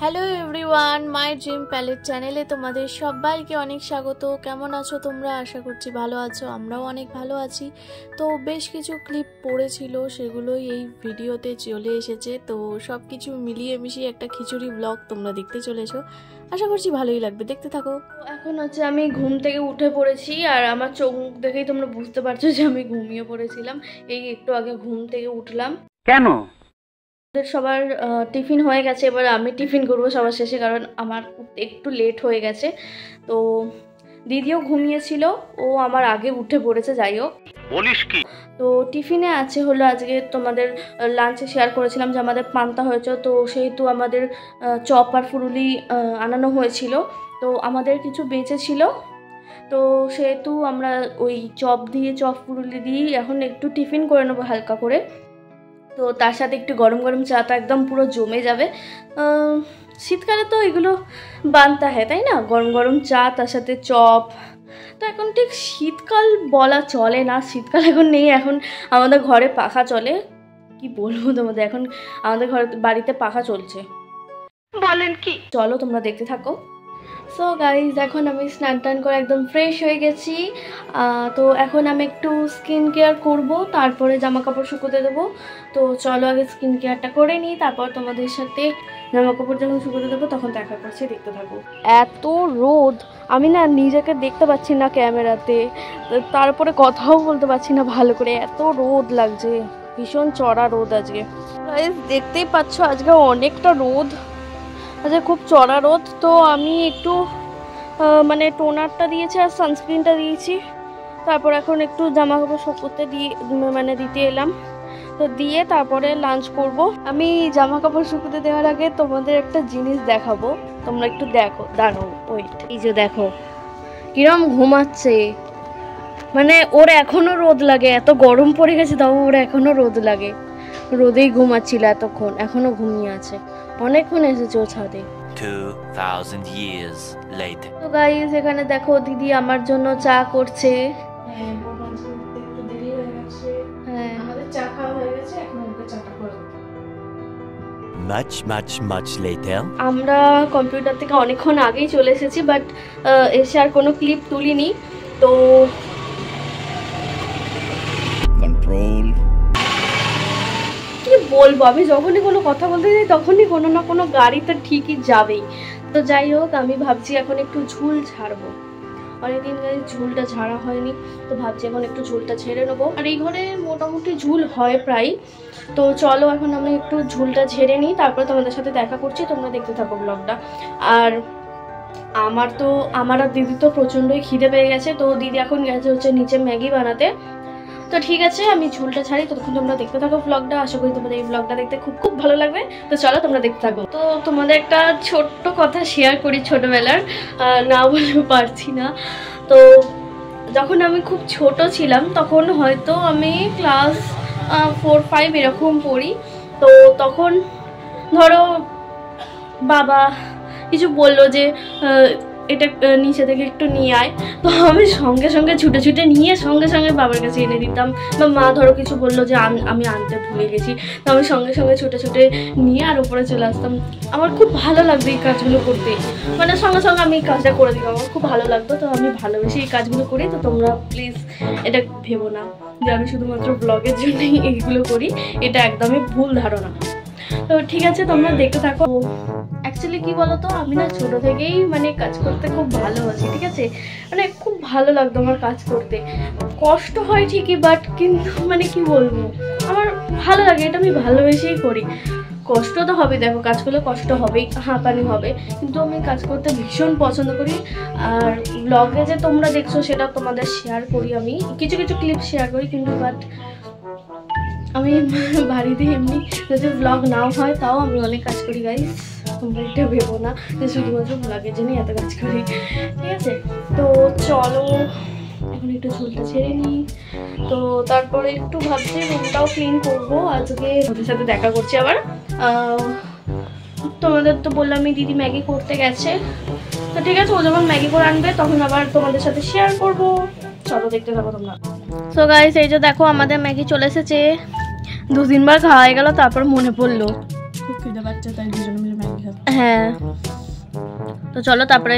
Hello everyone, my dream palette চ্যানেলে তোমাদের সবাইকে অনেক স্বাগত। কেমন আছো তোমরা? আশা করছি ভালো আছো, আমরাও অনেক ভালো আছি। তো বেশ কিছু ক্লিপ পড়েছিল, সেগুলোই এই ভিডিওতে চলে এসেছে। তো সব কিছু মিলিয়ে মিশিয়ে একটা খিচুড়ি ব্লগ তোমরা দেখতে চলেছো, আশা করছি ভালোই লাগবে, দেখতে থাকো। এখন হচ্ছে আমি ঘুম থেকে উঠে পড়েছি, আর আমার চোখ মুখ দেখেই তোমরা বুঝতে পারছো যে আমি ঘুমিয়ে পড়েছিলাম। এই একটু আগে ঘুম থেকে উঠলাম। কেন? সবার টিফিন হয়ে গেছে, এবার আমি টিফিন করবো সবার শেষে, কারণ আমার একটু লেট হয়ে গেছে। তো দিদিও ঘুমিয়েছিল, ও আমার আগে উঠে পড়েছে। যাই হোক, বলিস কি? তো টিফিনে আছে হলো আজকে তোমাদের লাঞ্চে শেয়ার করেছিলাম যে আমাদের পান্তা হয়েছে, তো সেহেতু আমাদের চপ আর ফুরুলি আনানো হয়েছিল। তো আমাদের কিছু বেঁচে ছিল, তো সেহেতু আমরা ওই চপ ফুরুলি দিয়ে এখন একটু টিফিন করে নেবো হালকা করে। তো তার সাথে একটু গরম গরম চাটা একদম পুরো জমে যাবে। শীতকালে তো এগুলো বানতে হয়, তাই না? গরম গরম চা, তার সাথে চপ। তো এখন ঠিক শীতকাল বলা চলে না, শীতকাল এখন নেই, এখন আমাদের ঘরে পাখা চলে। কি বলবো তোমাদের, এখন আমাদের ঘরে বাড়িতে পাখা চলছে। বলেন কি? চলো তোমরা দেখতে থাকো। সো গাইজ, এখন আমি স্নান টান করে একদম ফ্রেশ হয়ে গেছি। তো এখন আমি একটু স্কিন কেয়ার করবো, তারপরে জামা কাপড় শুকোতে দেবো। তো চলো আগে স্কিন কেয়ারটা করে নিই, তারপর তোমাদের সাথে জামা কাপড় যখন শুকোতে দেবো তখন দেখা করছি, দেখতে থাকো। এত রোদ, আমি না নিজেকে দেখতে পাচ্ছি না ক্যামেরাতে, তারপরে কথাও বলতে পারছি না ভালো করে, এত রোদ লাগছে, ভীষণ চড়া রোদ আজকে। গাইজ দেখতেই পাচ্ছ আজকে অনেকটা রোদ, আচ্ছা খুব চড়া রোদ। তো আমি একটু মানে টোনারটা দিয়েছি আর সানস্ক্রিনটা দিয়েছি, তারপর এখন একটু জামা কাপড় শুকোতে দিতে এলাম। তো দিয়ে তারপরে লাঞ্চ করব। আমি জামা কাপড় শুকোতে দেওয়ার আগে তোমাদের একটা জিনিস দেখাবো, তোমরা একটু দেখো, দাঁড়াও ওয়েট। এই যে দেখো কিরম ঘুমাচ্ছে, মানে ওর এখনো রোদ লাগে, এত গরম পড়ে গেছে তাও ওর এখনো রোদ লাগে। রোদেই ঘুমাচ্ছিল এতক্ষণ, এখনো ঘুমিয়ে আছে, অনেকক্ষণ এসেছে ও ছাদে। 2000 years later. তো গাইস এখানে দেখো দিদি আমার জন্য চা করছে। Much later. আমরা কম্পিউটার থেকে অনেকক্ষণ আগেই চলে এসেছি, বাট এসে আর কোনো ক্লিপ তুলিনি। তো Control. কি বলবো, আমি যখনই কোনো কথা বলতে যাই তখনই কোনো না কোনো গাড়ি তো ঠিকই যাবেই। তো যাই হোক, আমি ভাবছি এখন একটু ঝুল ছাড়বো, অনেকদিন ধরে ঝুলটা ঝাড়া হয়নি, তো ভাবছি এখন একটু ঝুলটা ছেড়ে নেবো। আর এই ঘরে মোটামুটি ঝুল হয় প্রায়। তো চলো এখন আমি একটু ঝুলটা ঝেড়ে নিই, তারপরে তোমাদের সাথে দেখা করছি, তোমরা দেখতে থাকো ব্লগটা। আর আমার আর দিদি তো প্রচণ্ডই খিদে পেয়ে গেছে, তো দিদি এখন গেছে হচ্ছে নিচে ম্যাগি বানাতে। তো ঠিক আছে, আমি ঝুলটা ছাড়ি, ততক্ষণ তোমরা দেখতে থাকো ব্লগটা। আশা করি তোমাদের এই ব্লগটা দেখতে খুব খুব ভালো লাগবে। তো চলো তোমরা দেখতে থাকো। তো তোমাদের একটা ছোট্ট কথা শেয়ার করি, ছোটবেলার, না বলতে পারছি না। তো যখন আমি খুব ছোট ছিলাম, তখন হয়তো আমি ক্লাস 4-5 এরকম পড়ি। তো তখন ধরো বাবা কিছু বললো যে এটা নিচে থেকে একটু নিয়ে আয়, তো আমি সঙ্গে সঙ্গে ছুটে ছুটে নিয়ে সঙ্গে সঙ্গে বাবার কাছে এনে দিতাম। বা মা ধরো কিছু বললো যে আমি আনতে ভুলে গেছি, তো আমি সঙ্গে সঙ্গে ছুটে ছুটে নিয়ে আর উপরে চলে আসতাম। আমার খুব ভালো লাগতো এই কাজগুলো করতে, মানে সঙ্গে সঙ্গে আমি এই কাজটা করে দিতাম, আমার খুব ভালো লাগতো। তো আমি ভালোবেসে এই কাজগুলো করি। তো তোমরা প্লিজ এটা ভেবো না যে আমি শুধুমাত্র ব্লগের জন্যই এইগুলো করি, এটা একদমই ভুল ধারণা। তো ঠিক আছে, তোমরা দেখতে থাকো। অ্যাকচুয়ালি কি বলতো, আমি না ছোটো থেকেই মানে কাজ করতে খুব ভালোবাসি, ঠিক আছে? মানে খুব ভালো লাগতো আমার কাজ করতে, কষ্ট হয় ঠিকই, বাট কিন্তু মানে কি বলবো, আমার ভালো লাগে, এটা আমি ভালোবেসেই করি। কষ্ট তো হবে, দেখো কাজ করলে কষ্ট হবেই, হাঁপানি হবে, কিন্তু আমি কাজ করতে ভীষণ পছন্দ করি। আর ব্লগে যে তোমরা দেখছো সেটা তোমাদের শেয়ার করি, আমি কিছু কিছু ক্লিপ শেয়ার করি, কিন্তু বাট আমি বাড়িতে এমনি যদি ব্লগ নাও হয় তাও আমি অনেক কাজ করি গাইস, তোমরা এটা ভেবো না যে শুধুমাত্র ব্লগের জন্যই এত কাজ করি, ঠিক আছে? তো চলো এখন একটু ঝুলটা ছেড়ে নিই, তো তারপরে একটু ভাবছি রুমটাও ক্লিন করবো আজকে। ওদের সাথে দেখা করছি আবার। তোমাদের তো বললামই দিদি ম্যাগি করতে গেছে, তো ঠিক আছে, ও যখন ম্যাগি করে আনবে তখন আবার তোমাদের সাথে শেয়ার করবো। চলো দেখতে থাকো তোমরা। সো গাইস এই যে দেখো আমাদের ম্যাগি চলে এসেছে, 2-3 বার খাওয়া হয়ে গেল, তারপর মনে পড়লো খুব খিদে পাচ্ছে, তাই দুজনে মিলে ম্যাগি হ্যাঁ, তো চলো তারপরে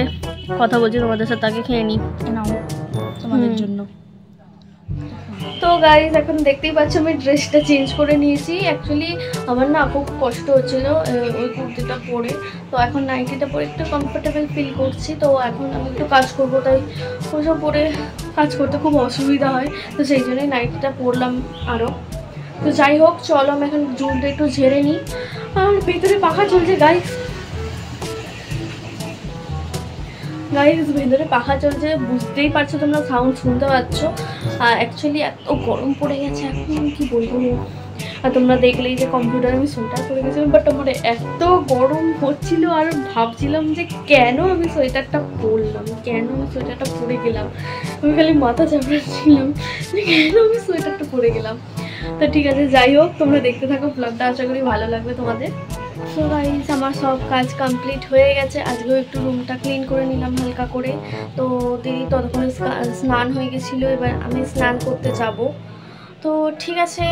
কথা বলছি তোমাদের সাথে, আগে খেয়ে নিই নাও তোমাদের জন্য। তো গাইজ এখন দেখতেই পাচ্ছ আমি ড্রেসটা চেঞ্জ করে নিয়েছি। অ্যাকচুয়ালি আমার না খুব কষ্ট হচ্ছিলো ওই কুর্তিটা পরে, তো এখন নাইটিটা পরে একটু কমফোর্টেবল ফিল করছি। তো এখন আমি একটু কাজ করবো, তাই ওসব পরে কাজ করতে খুব অসুবিধা হয়, তো সেই জন্যই নাইটিটা পরলাম আরও। তো যাই হোক চলো আমি এখন চুলটা একটু ঝেড়ে নিই। আর ভেতরে পাখা চলছে গাইজ, ভেতরে পাখা চলছে, বুঝতেই পারছো তোমরা, সাউন্ড শুনতে পাচ্ছ। আর অ্যাকচুয়ালি এত গরম পড়ে গেছে এখন কি বলবো। আর তোমরা দেখলেই যে কম্পিউটারে আমি সোয়েটার পরে গেছিলাম, বাট আমার এত গরম হচ্ছিল আর ভাবছিলাম যে কেন আমি সোয়েটারটা পরলাম, কেন আমি সোয়েটারটা পরে গেলাম। আমি খালি মাথা চাপড়াচ্ছিলাম যে কেন আমি সোয়েটারটা পরে গেলাম। তো ঠিক আছে, যাই হোক তোমরা দেখতে থাকো ব্লগটা, আশা করি ভালো লাগবে তোমাদের। সো গাইস আমার সব কাজ কমপ্লিট হয়ে গেছে। আজকেও একটু রুমটা ক্লিন করে নিলাম হালকা করে। তো দিদি ততক্ষণে স্নান হয়ে গেছিলো, এবার আমি স্নান করতে যাব। তো ঠিক আছে,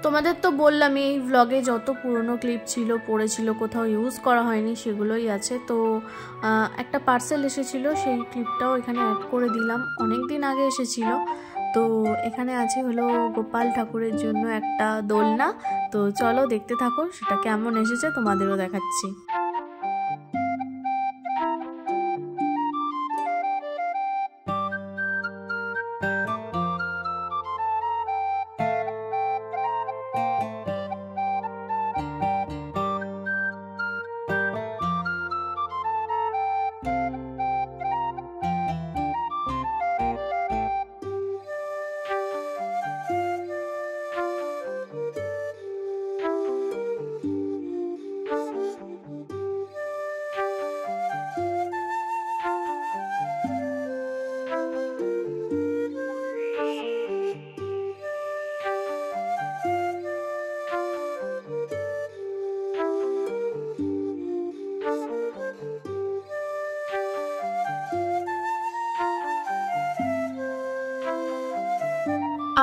তোমাদের তো বললাম এই ভ্লগে যত পুরনো ক্লিপ ছিল পড়েছিল কোথাও ইউজ করা হয়নি সেগুলোই আছে। তো একটা পার্সেল এসেছিল, সেই ক্লিপটাও এখানে অ্যাড করে দিলাম, অনেক দিন আগে এসেছিল। তো এখানে আছে হলো গোপাল ঠাকুরের জন্য একটা দোলনা। তো চলো দেখতে থাকো সেটা কেমন এসেছে, তোমাদেরও দেখাচ্ছি।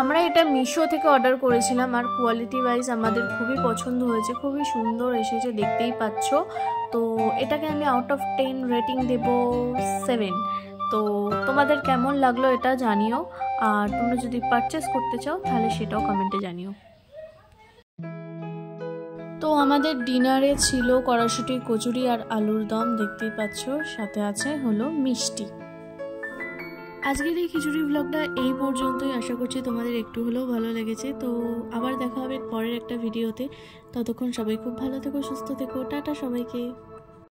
আমরা এটা মিশো থেকে অর্ডার করেছিলাম, আর কোয়ালিটি ওয়াইজ আমাদের খুবই পছন্দ হয়েছে, খুবই সুন্দর এসেছে দেখতেই পাচ্ছ। তো এটাকে আমি আউট অফ 10 রেটিং দেব 7। তো তোমাদের কেমন লাগলো এটা জানিও, আর তোমরা যদি পারচেস করতে চাও তাহলে সেটাও কমেন্টে জানিও। তো আমাদের ডিনারে ছিল কড়াইশুঁটি, কচুরি আর আলুর দম দেখতেই পাচ্ছ, সাথে আছে হলো মিষ্টি। আজকের এই খিচুড়ি ব্লগটা এই পর্যন্তই, আশা করছি তোমাদের একটু হলেও ভালো লেগেছে। তো আবার দেখা হবে পরের একটা ভিডিওতে, ততক্ষণ সবাই খুব ভালো থেকো, সুস্থ থেকো, টাটা সবাইকে।